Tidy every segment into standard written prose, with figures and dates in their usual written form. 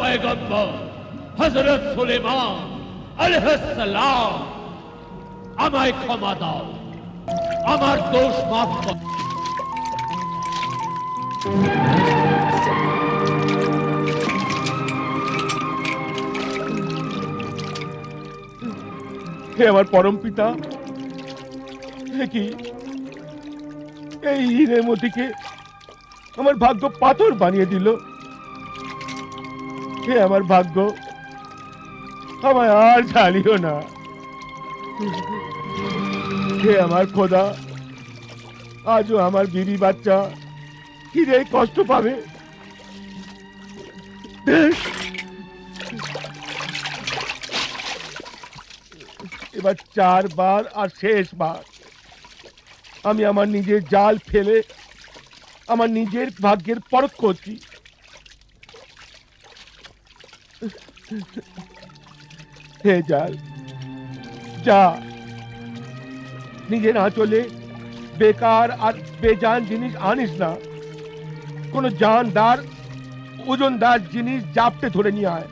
পয়গম্বর হযরত সুলেমান আলাইহিস সালাম, আমায় ক্ষমা দাও, আমার দোষ মাফ করো। হে আমার পরম পিতা, হে কি এই হিরেমতিকে আমার ভাগ্য পাথর বানিয়ে দিল। হে আমার ভাগ্য, আমায় আর জ্বালিও না। হে আমার খোদা, আজও আমার বিবি বাচ্চা হিরে কষ্ট পাবে। এবার 4 বার আর শেষবার আমি আমার নিজের জাল ফেলে আমার নিজের ভাগ্যের পরখ করছি। হে জাল, যা, নিজের আঁচলে বেকার আর বেজান জিনিস আনিস না। কোন জানদার ওজনদার জিনিস জাপটে ধরে নিয়ে আয়।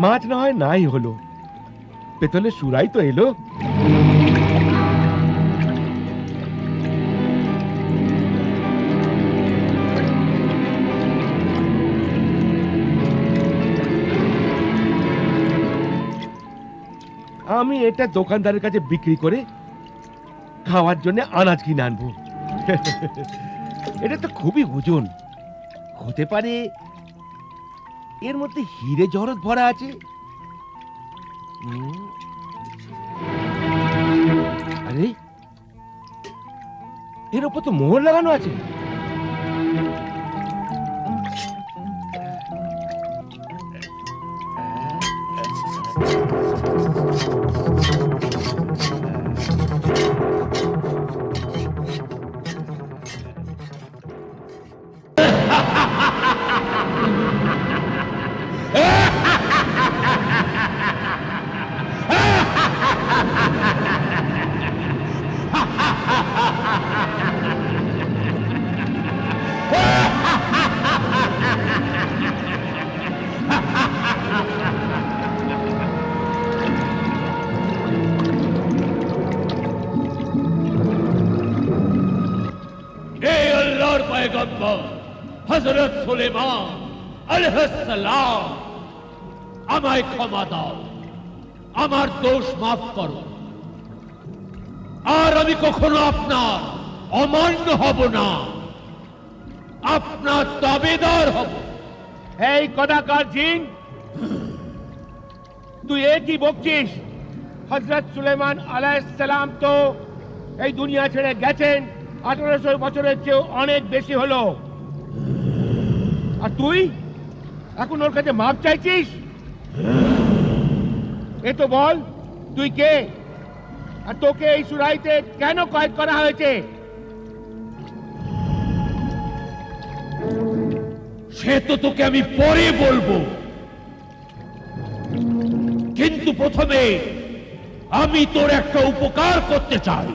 মাছ না হয় নাই হলো, পেতলের সুরাই তো এলো। আমি এটা দোকানদারের কাছে বিক্রি করে খাওয়ার জন্য আনাজ কিনে আনবো। এটা তো খুবই ওজন, হতে পারে এর মধ্যে হিরে জহরত ভরা আছে। আরে, এর উপর তো মোহর লাগানো আছে। পয়গম্বর হযরত সুলেমান আলাইহিস সালাম, আমায় ক্ষমা দাও, আমার দোষ মাফ করো, আর আমি কখনো আপনার অমান্য হব না, আপনার তাবেদার হব। এই কদাকার জিন, তুই এ কি বকছিস? হযরত সুলেমান আলাইহিস সালাম তো এই দুনিয়া ছেড়ে গেছেন 1800 বছরের চেয়ে অনেক বেশি হলো, আর তুই এখন ওর কাছে মাপ চাইছিস? এ তো বল, তুই কে, আর তোকে এই সুরাইতে কেন কয়েদ করা হয়েছে? সে তো তোকে আমি পরে বলবো। কিন্তু প্রথমে আমি তোর একটা উপকার করতে চাই।